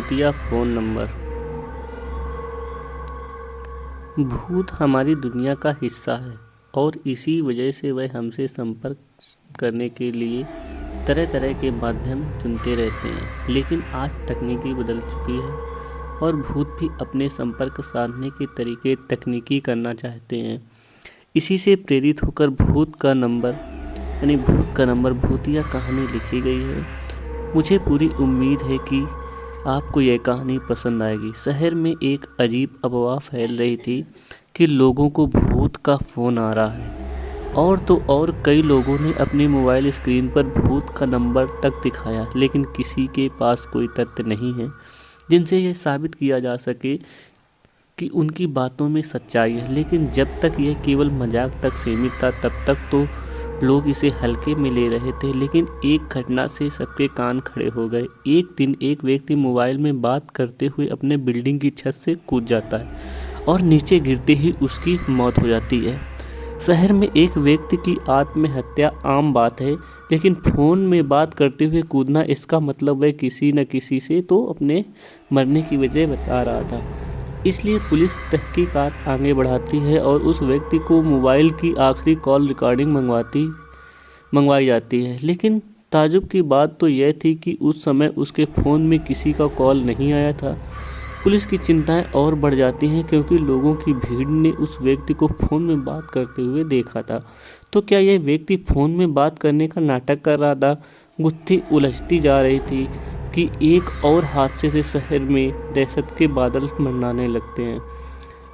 भूतिया phone number. भूत हमारी दुनिया का हिस्सा है और इसी वजह से वह हमसे संपर्क करने के लिए तरह तरह के माध्यम चुनते रहते हैं। लेकिन आज तकनीकी बदल चुकी है और भूत भी अपने संपर्क साधने के तरीके तकनीकी करना चाहते हैं। इसी से प्रेरित होकर भूत का नंबर भूतिया कहानी लिखी गई है। मुझे पूरी उम्मीद है कि आपको यह कहानी पसंद आएगी। शहर में एक अजीब अफवाह फैल रही थी कि लोगों को भूत का फ़ोन आ रहा है और तो और कई लोगों ने अपनी मोबाइल स्क्रीन पर भूत का नंबर तक दिखाया, लेकिन किसी के पास कोई तथ्य नहीं है जिनसे यह साबित किया जा सके कि उनकी बातों में सच्चाई है। लेकिन जब तक यह केवल मजाक तक सीमित था तब तक तो लोग इसे हल्के में ले रहे थे। लेकिन एक घटना से सबके कान खड़े हो गए। एक दिन एक व्यक्ति मोबाइल में बात करते हुए अपने बिल्डिंग की छत से कूद जाता है और नीचे गिरते ही उसकी मौत हो जाती है। शहर में एक व्यक्ति की आत्महत्या आम बात है, लेकिन फ़ोन में बात करते हुए कूदना, इसका मतलब वह किसी न किसी से तो अपने मरने की वजह बता रहा था। इसलिए पुलिस तहकीकात आगे बढ़ाती है और उस व्यक्ति को मोबाइल की आखिरी कॉल रिकॉर्डिंग मंगवाई जाती है। लेकिन ताज्जुब की बात तो यह थी कि उस समय उसके फ़ोन में किसी का कॉल नहीं आया था। पुलिस की चिंताएं और बढ़ जाती हैं क्योंकि लोगों की भीड़ ने उस व्यक्ति को फ़ोन में बात करते हुए देखा था। तो क्या यह व्यक्ति फ़ोन में बात करने का नाटक कर रहा था? गुत्थी उलझती जा रही थी कि एक और हादसे से शहर में दहशत के बादल मंडराने लगते हैं।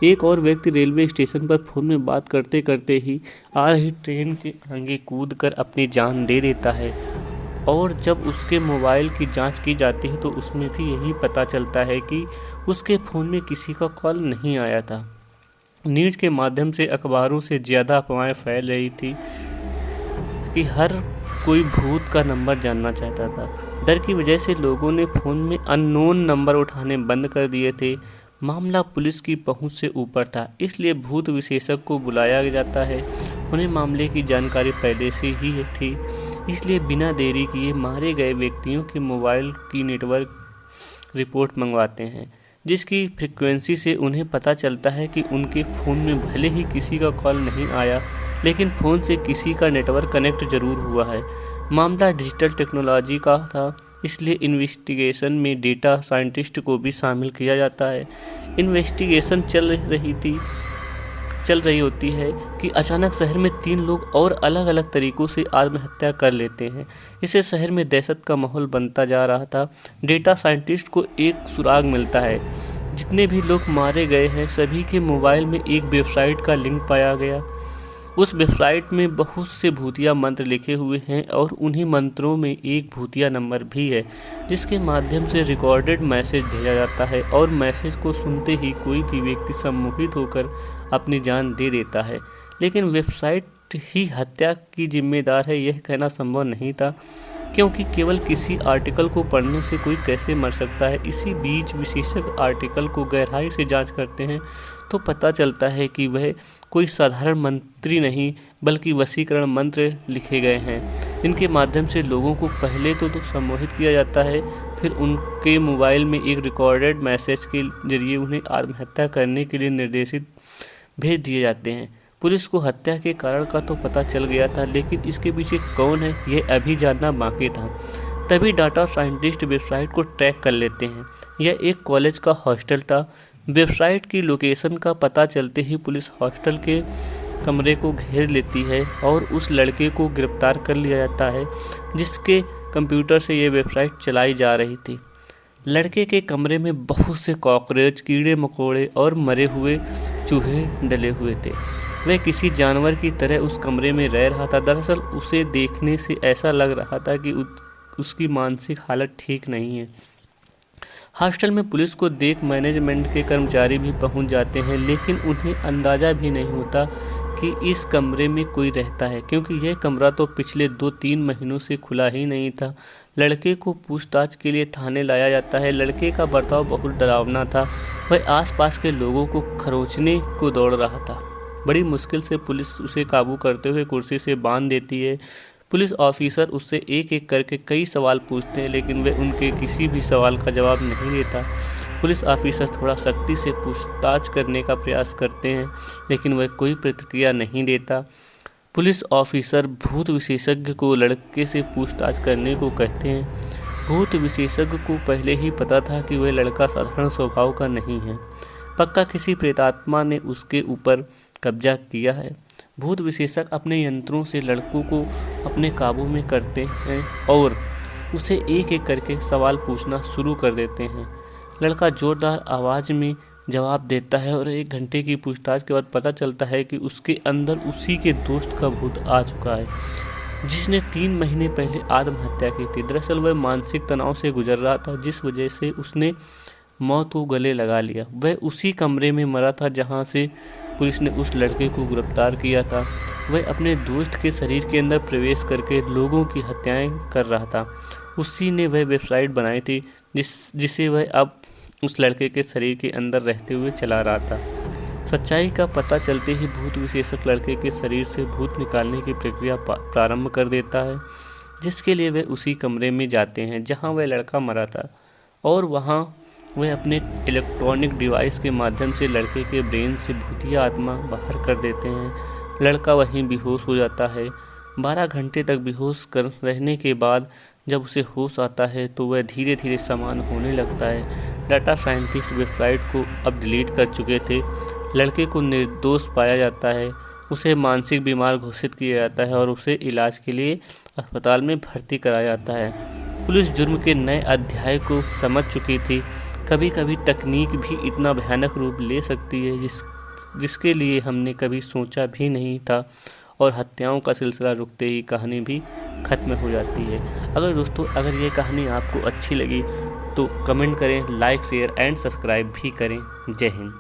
एक और व्यक्ति रेलवे स्टेशन पर फ़ोन में बात करते करते ही आ रही ट्रेन के आगे कूदकर अपनी जान दे देता है और जब उसके मोबाइल की जांच की जाती है तो उसमें भी यही पता चलता है कि उसके फ़ोन में किसी का कॉल नहीं आया था। न्यूज़ के माध्यम से अखबारों से ज़्यादा अफवाहें फैल रही थी कि हर कोई भूत का नंबर जानना चाहता था। डर की वजह से लोगों ने फ़ोन में अननोन नंबर उठाने बंद कर दिए थे। मामला पुलिस की पहुंच से ऊपर था, इसलिए भूत विशेषज्ञ को बुलाया जाता है। उन्हें मामले की जानकारी पहले से ही थी, इसलिए बिना देरी किए मारे गए व्यक्तियों के मोबाइल की नेटवर्क रिपोर्ट मंगवाते हैं, जिसकी फ्रीक्वेंसी से उन्हें पता चलता है कि उनके फ़ोन में भले ही किसी का कॉल नहीं आया, लेकिन फ़ोन से किसी का नेटवर्क कनेक्ट ज़रूर हुआ है। मामला डिजिटल टेक्नोलॉजी का था, इसलिए इन्वेस्टिगेशन में डेटा साइंटिस्ट को भी शामिल किया जाता है। इन्वेस्टिगेशन चल रही होती है कि अचानक शहर में 3 लोग और अलग अलग तरीक़ों से आत्महत्या कर लेते हैं। इससे शहर में दहशत का माहौल बनता जा रहा था। डेटा साइंटिस्ट को एक सुराग मिलता है। जितने भी लोग मारे गए हैं सभी के मोबाइल में एक वेबसाइट का लिंक पाया गया। उस वेबसाइट में बहुत से भूतिया मंत्र लिखे हुए हैं और उन्हीं मंत्रों में एक भूतिया नंबर भी है, जिसके माध्यम से रिकॉर्डेड मैसेज भेजा जाता है और मैसेज को सुनते ही कोई भी व्यक्ति सम्मोहित होकर अपनी जान दे देता है। लेकिन वेबसाइट ही हत्या की जिम्मेदार है, यह कहना संभव नहीं था, क्योंकि केवल किसी आर्टिकल को पढ़ने से कोई कैसे मर सकता है। इसी बीच विशेषज्ञ आर्टिकल को गहराई से जांच करते हैं तो पता चलता है कि वह कोई साधारण मंत्री नहीं बल्कि वशीकरण मंत्र लिखे गए हैं, जिनके माध्यम से लोगों को पहले तो सम्मोहित किया जाता है, फिर उनके मोबाइल में एक रिकॉर्डेड मैसेज के जरिए उन्हें आत्महत्या करने के लिए निर्देशित भेज दिए जाते हैं। पुलिस को हत्या के कारण का तो पता चल गया था, लेकिन इसके पीछे कौन है यह अभी जानना बाकी था। तभी डाटा साइंटिस्ट वेबसाइट को ट्रैक कर लेते हैं। यह एक कॉलेज का हॉस्टल था। वेबसाइट की लोकेशन का पता चलते ही पुलिस हॉस्टल के कमरे को घेर लेती है और उस लड़के को गिरफ्तार कर लिया जाता है जिसके कंप्यूटर से यह वेबसाइट चलाई जा रही थी। लड़के के कमरे में बहुत से कॉकरोच, कीड़े मकोड़े और मरे हुए चूहे डले हुए थे। वह किसी जानवर की तरह उस कमरे में रह रहा था। दरअसल उसे देखने से ऐसा लग रहा था कि उसकी मानसिक हालत ठीक नहीं है। हॉस्टल में पुलिस को देख मैनेजमेंट के कर्मचारी भी पहुंच जाते हैं, लेकिन उन्हें अंदाज़ा भी नहीं होता कि इस कमरे में कोई रहता है, क्योंकि यह कमरा तो पिछले 2-3 महीनों से खुला ही नहीं था। लड़के को पूछताछ के लिए थाने लाया जाता है। लड़के का बर्ताव बहुत डरावना था। वह आसपास के लोगों को खरोंचने को दौड़ रहा था। बड़ी मुश्किल से पुलिस उसे काबू करते हुए कुर्सी से बांध देती है। पुलिस ऑफिसर उससे एक एक करके कई सवाल पूछते हैं, लेकिन वह उनके किसी भी सवाल का जवाब नहीं देता। पुलिस ऑफिसर थोड़ा सख्ती से पूछताछ करने का प्रयास करते हैं, लेकिन वह कोई प्रतिक्रिया नहीं देता। पुलिस ऑफिसर भूत विशेषज्ञ को लड़के से पूछताछ करने को कहते हैं। भूत विशेषज्ञ को पहले ही पता था कि वह लड़का साधारण स्वभाव का नहीं है, पक्का किसी प्रेतात्मा ने उसके ऊपर कब्जा किया है। भूत विशेषज्ञ अपने यंत्रों से लड़कों को अपने काबू में करते हैं और उसे एक एक करके सवाल पूछना शुरू कर देते हैं। लड़का जोरदार आवाज़ में जवाब देता है और 1 घंटे की पूछताछ के बाद पता चलता है कि उसके अंदर उसी के दोस्त का भूत आ चुका है, जिसने 3 महीने पहले आत्महत्या की थी। दरअसल वह मानसिक तनाव से गुजर रहा था, जिस वजह से उसने मौत को गले लगा लिया। वह उसी कमरे में मरा था जहां से पुलिस ने उस लड़के को गिरफ्तार किया था। वह अपने दोस्त के शरीर के अंदर प्रवेश करके लोगों की हत्याएं कर रहा था। उसी ने वह वेबसाइट बनाई थी जिसे वह अब उस लड़के के शरीर के अंदर रहते हुए चला रहा था। सच्चाई का पता चलते ही भूत विशेषज्ञ लड़के के शरीर से भूत निकालने की प्रक्रिया प्रारंभ कर देता है, जिसके लिए वे उसी कमरे में जाते हैं जहां वह लड़का मरा था, और वहां वे अपने इलेक्ट्रॉनिक डिवाइस के माध्यम से लड़के के ब्रेन से भूतिया आत्मा बाहर कर देते हैं। लड़का वहीं बेहोश हो जाता है। 12 घंटे तक बेहोश कर रहने के बाद जब उसे होश आता है तो वह धीरे धीरे समान होने लगता है। डाटा साइंटिस्ट वेबसाइट को अब डिलीट कर चुके थे। लड़के को निर्दोष पाया जाता है, उसे मानसिक बीमार घोषित किया जाता है और उसे इलाज के लिए अस्पताल में भर्ती कराया जाता है। पुलिस जुर्म के नए अध्याय को समझ चुकी थी। कभी कभी तकनीक भी इतना भयानक रूप ले सकती है जिसके लिए हमने कभी सोचा भी नहीं था, और हत्याओं का सिलसिला रुकते ही कहानी भी ख़त्म हो जाती है। अगर ये कहानी आपको अच्छी लगी तो कमेंट करें, लाइक शेयर एंड सब्सक्राइब भी करें। जय हिंद।